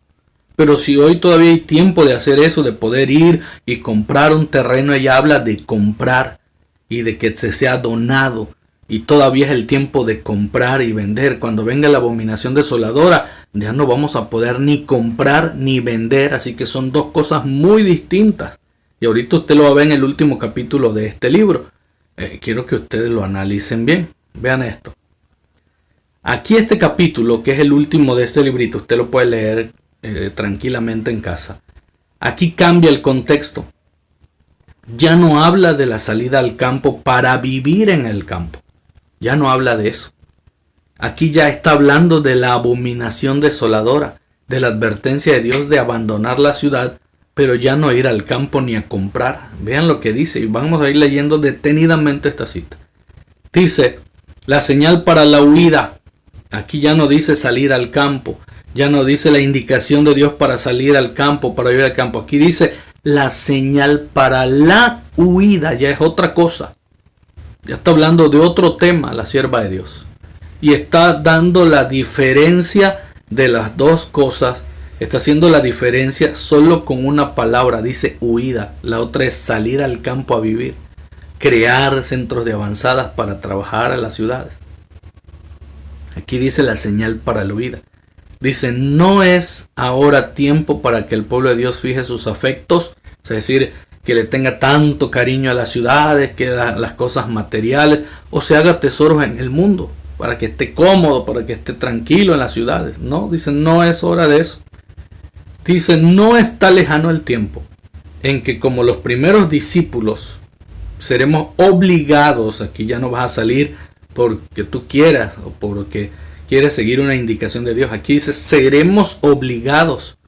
Pero si hoy todavía hay tiempo de hacer eso, de poder ir y comprar un terreno, ella habla de comprar y de que se sea donado. Y todavía es el tiempo de comprar y vender. Cuando venga la abominación desoladora, ya no vamos a poder ni comprar ni vender. Así que son dos cosas muy distintas. Y ahorita usted lo va a ver en el último capítulo de este libro. Quiero que ustedes lo analicen bien. Vean esto. Aquí este capítulo, que es el último de este librito, usted lo puede leer tranquilamente en casa. Aquí cambia el contexto. Ya no habla de la salida al campo para vivir en el campo. Ya no habla de eso. Aquí ya está hablando de la abominación desoladora, de la advertencia de Dios de abandonar la ciudad, pero ya no ir al campo ni a comprar. Vean lo que dice, y vamos a ir leyendo detenidamente esta cita. Dice, la señal para la huida. Aquí ya no dice salir al campo. Ya no dice la indicación de Dios para salir al campo, para ir al campo. Aquí dice la señal para la huida. Ya es otra cosa. Ya está hablando de otro tema la sierva de Dios. Y está dando la diferencia de las dos cosas. Está haciendo la diferencia solo con una palabra. Dice huida. La otra es salir al campo a vivir. Crear centros de avanzadas para trabajar en las ciudades. Aquí dice la señal para la huida. Dice, no es ahora tiempo para que el pueblo de Dios fije sus afectos, es decir, que le tenga tanto cariño a las ciudades, que las cosas materiales, o se haga tesoros en el mundo, para que esté cómodo, para que esté tranquilo en las ciudades. No, dice, no es hora de eso. Dice, no está lejano el tiempo en que como los primeros discípulos seremos obligados, aquí ya no vas a salir porque tú quieras o porque quieres seguir una indicación de Dios. Aquí dice, seremos obligados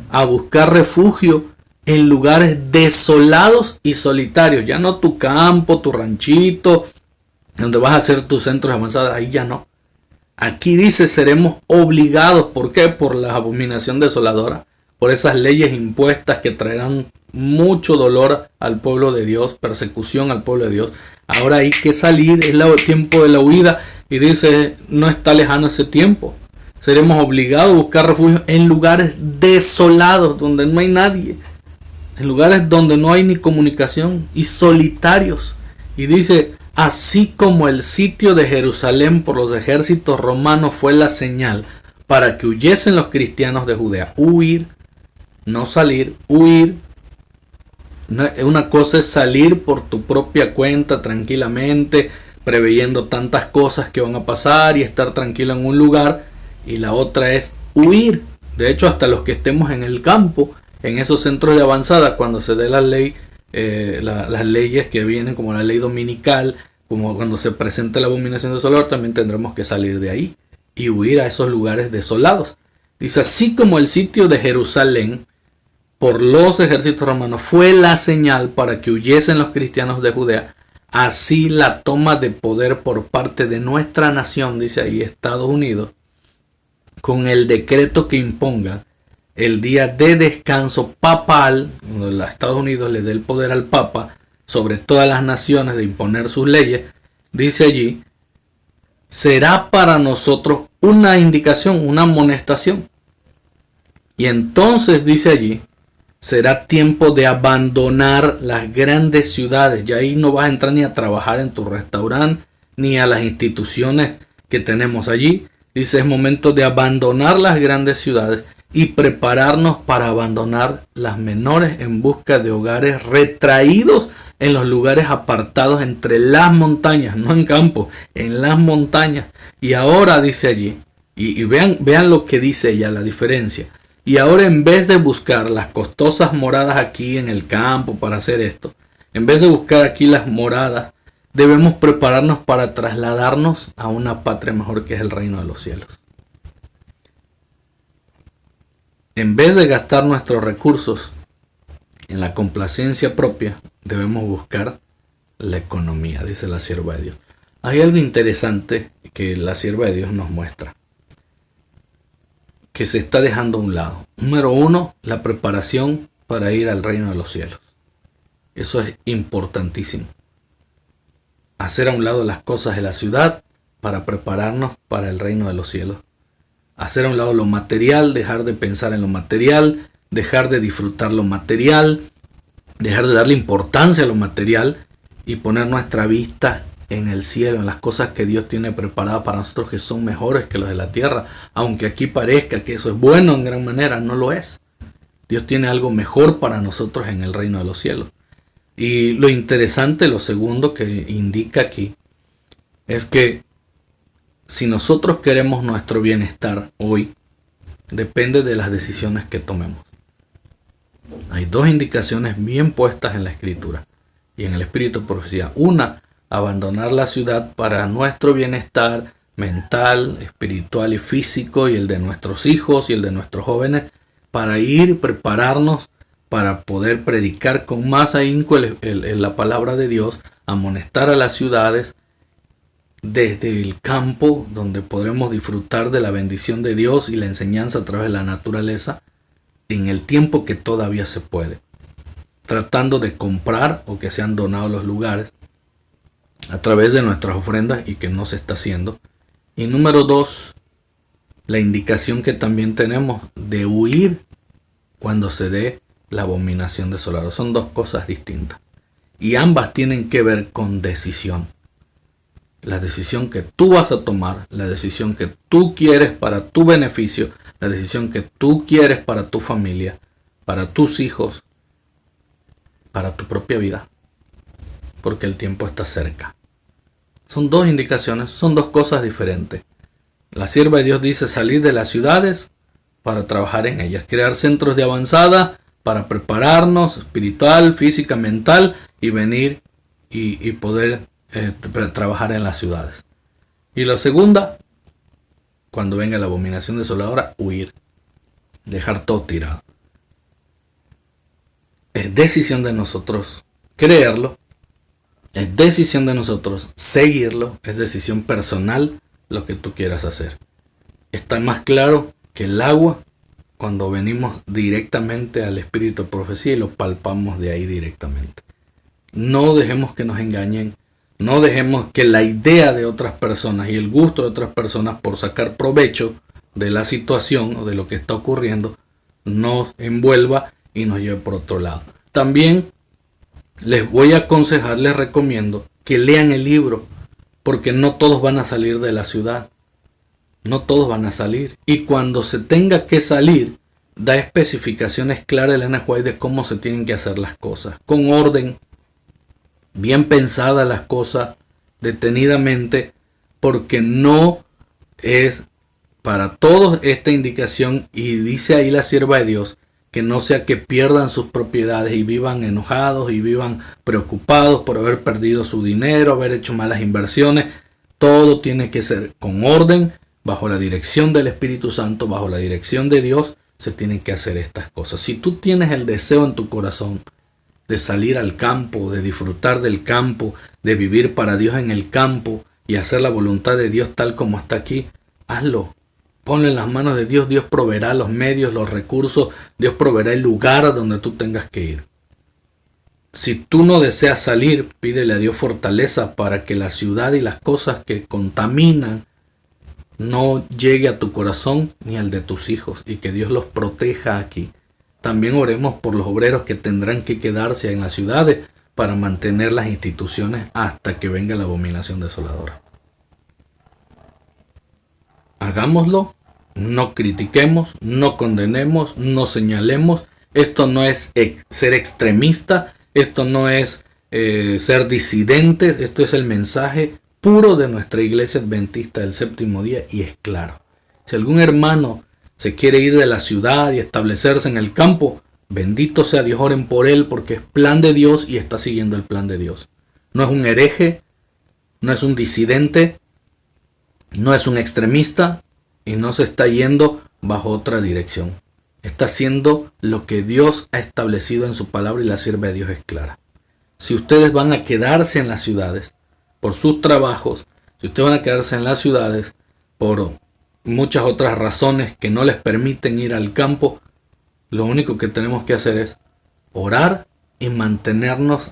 a buscar refugio en lugares desolados y solitarios. Ya no tu campo, tu ranchito, donde vas a hacer tus centros avanzados. Ahí ya no. Aquí dice, seremos obligados. ¿Por qué? Por la abominación desoladora. Por esas leyes impuestas que traerán mucho dolor al pueblo de Dios, persecución al pueblo de Dios. Ahora hay que salir, es el tiempo de la huida. Y dice, no está lejano ese tiempo. Seremos obligados a buscar refugio en lugares desolados, donde no hay nadie. En lugares donde no hay ni comunicación y solitarios. Y dice, así como el sitio de Jerusalén por los ejércitos romanos fue la señal para que huyesen los cristianos de Judea. Huir, no salir, huir, Una cosa es salir por tu propia cuenta tranquilamente, preveyendo tantas cosas que van a pasar y estar tranquilo en un lugar. Y la otra es huir. De hecho, hasta los que estemos en el campo, en esos centros de avanzada, cuando se dé la ley, las leyes que vienen como la ley dominical, como cuando se presente la abominación desoladora, también tendremos que salir de ahí y huir a esos lugares desolados. Dice, así como el sitio de Jerusalén por los ejércitos romanos fue la señal para que huyesen los cristianos de Judea, así la toma de poder por parte de nuestra nación, dice ahí Estados Unidos, con el decreto que imponga el día de descanso papal, donde los Estados Unidos le dé el poder al Papa sobre todas las naciones de imponer sus leyes, dice allí, será para nosotros una indicación, una amonestación. Y entonces dice allí, será tiempo de abandonar las grandes ciudades. Ya ahí no vas a entrar ni a trabajar en tu restaurante, ni a las instituciones que tenemos allí. Dice, es momento de abandonar las grandes ciudades y prepararnos para abandonar las menores en busca de hogares retraídos en los lugares apartados entre las montañas, no en campo, en las montañas. Y ahora dice allí, y vean lo que dice ella, la diferencia. Y ahora, en vez de buscar las costosas moradas aquí en el campo para hacer esto, en vez de buscar aquí las moradas, debemos prepararnos para trasladarnos a una patria mejor, que es el reino de los cielos. En vez de gastar nuestros recursos en la complacencia propia, debemos buscar la economía, dice la sierva de Dios. Hay algo interesante que la sierva de Dios nos muestra, que se está dejando a un lado. Número 1, la preparación para ir al reino de los cielos. Eso es importantísimo. Hacer a un lado las cosas de la ciudad para prepararnos para el reino de los cielos. Hacer a un lado lo material, dejar de pensar en lo material, dejar de disfrutar lo material, dejar de darle importancia a lo material y poner nuestra vista en el cielo, en las cosas que Dios tiene preparadas para nosotros, que son mejores que las de la tierra. Aunque aquí parezca que eso es bueno en gran manera, no lo es. Dios tiene algo mejor para nosotros en el reino de los cielos. Y lo interesante, lo segundo que indica aquí, es que si nosotros queremos nuestro bienestar hoy, depende de las decisiones que tomemos. Hay dos indicaciones bien puestas en la Escritura y en el Espíritu de Profecía. Una, abandonar la ciudad para nuestro bienestar mental, espiritual y físico, y el de nuestros hijos y el de nuestros jóvenes, para ir, prepararnos para poder predicar con más ahínco la palabra de Dios, amonestar a las ciudades desde el campo, donde podremos disfrutar de la bendición de Dios y la enseñanza a través de la naturaleza, en el tiempo que todavía se puede, tratando de comprar o que sean donados los lugares a través de nuestras ofrendas, y que no se está haciendo. Y número 2, la indicación que también tenemos de huir cuando se dé la abominación desoladora. Son dos cosas distintas y ambas tienen que ver con decisión. La decisión que tú vas a tomar, la decisión que tú quieres para tu beneficio, la decisión que tú quieres para tu familia, para tus hijos, para tu propia vida, porque el tiempo está cerca. Son dos indicaciones, son dos cosas diferentes. La sierva de Dios dice salir de las ciudades para trabajar en ellas, crear centros de avanzada para prepararnos espiritual, física, mental, y venir y poder trabajar en las ciudades. Y la segunda, cuando venga la abominación desoladora, huir, dejar todo tirado. Es decisión de nosotros creerlo, es decisión de nosotros seguirlo, es decisión personal lo que tú quieras hacer. Está más claro que el agua cuando venimos directamente al Espíritu de Profecía y lo palpamos de ahí directamente. No dejemos que nos engañen, no dejemos que la idea de otras personas y el gusto de otras personas por sacar provecho de la situación o de lo que está ocurriendo nos envuelva y nos lleve por otro lado. También les voy a aconsejar, les recomiendo que lean el libro, porque no todos van a salir de la ciudad. No todos van a salir. Y cuando se tenga que salir, da especificaciones claras, Elena White, de cómo se tienen que hacer las cosas. Con orden, bien pensadas las cosas, detenidamente, porque no es para todos esta indicación. Y dice ahí la sierva de Dios, que no sea que pierdan sus propiedades y vivan enojados y vivan preocupados por haber perdido su dinero, haber hecho malas inversiones. Todo tiene que ser con orden, bajo la dirección del Espíritu Santo, bajo la dirección de Dios. Se tienen que hacer estas cosas. Si tú tienes el deseo en tu corazón de salir al campo, de disfrutar del campo, de vivir para Dios en el campo y hacer la voluntad de Dios tal como está aquí, hazlo. Ponle en las manos de Dios. Dios proveerá los medios, los recursos. Dios proveerá el lugar a donde tú tengas que ir. Si tú no deseas salir, pídele a Dios fortaleza para que la ciudad y las cosas que contaminan no llegue a tu corazón ni al de tus hijos, y que Dios los proteja aquí. También oremos por los obreros que tendrán que quedarse en las ciudades para mantener las instituciones hasta que venga la abominación desoladora. Hagámoslo, no critiquemos, no condenemos, no señalemos. Esto no es ser extremista, esto no es ser disidentes, esto es el mensaje puro de nuestra iglesia adventista del séptimo día, y es claro. Si algún hermano se quiere ir de la ciudad y establecerse en el campo, bendito sea Dios, oren por él, porque es plan de Dios y está siguiendo el plan de Dios. No es un hereje, no es un disidente, no es un extremista y no se está yendo bajo otra dirección. Está haciendo lo que Dios ha establecido en su palabra, y la sierva de Dios es clara. Si ustedes van a quedarse en las ciudades por sus trabajos, si ustedes van a quedarse en las ciudades por muchas otras razones que no les permiten ir al campo, lo único que tenemos que hacer es orar y mantenernos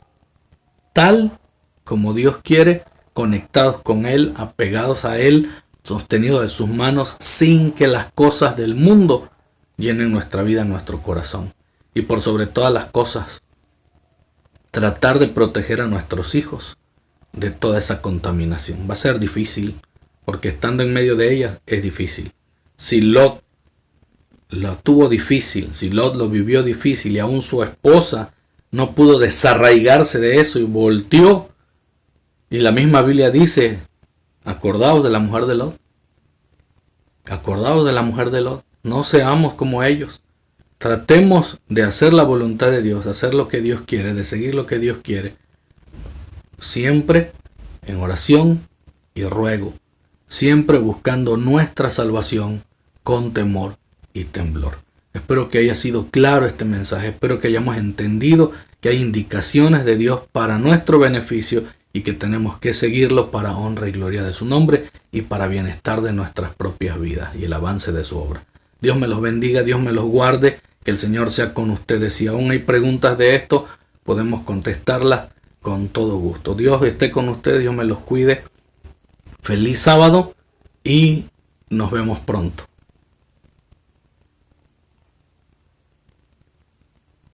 tal como Dios quiere, conectados con Él, apegados a Él, sostenidos de sus manos, sin que las cosas del mundo llenen nuestra vida, nuestro corazón. Y por sobre todas las cosas, tratar de proteger a nuestros hijos de toda esa contaminación. Va a ser difícil, porque estando en medio de ella es difícil. Si Lot lo tuvo difícil, si Lot lo vivió difícil, y aún su esposa no pudo desarraigarse de eso y volteó, y la misma Biblia dice, acordaos de la mujer de Lot. Acordaos de la mujer de Lot. No seamos como ellos. Tratemos de hacer la voluntad de Dios, de hacer lo que Dios quiere, de seguir lo que Dios quiere. Siempre en oración y ruego. Siempre buscando nuestra salvación con temor y temblor. Espero que haya sido claro este mensaje. Espero que hayamos entendido que hay indicaciones de Dios para nuestro beneficio, y que tenemos que seguirlo para honra y gloria de su nombre y para bienestar de nuestras propias vidas y el avance de su obra. Dios me los bendiga, Dios me los guarde, que el Señor sea con ustedes. Si aún hay preguntas de esto, podemos contestarlas con todo gusto. Dios esté con ustedes, Dios me los cuide. Feliz sábado y nos vemos pronto.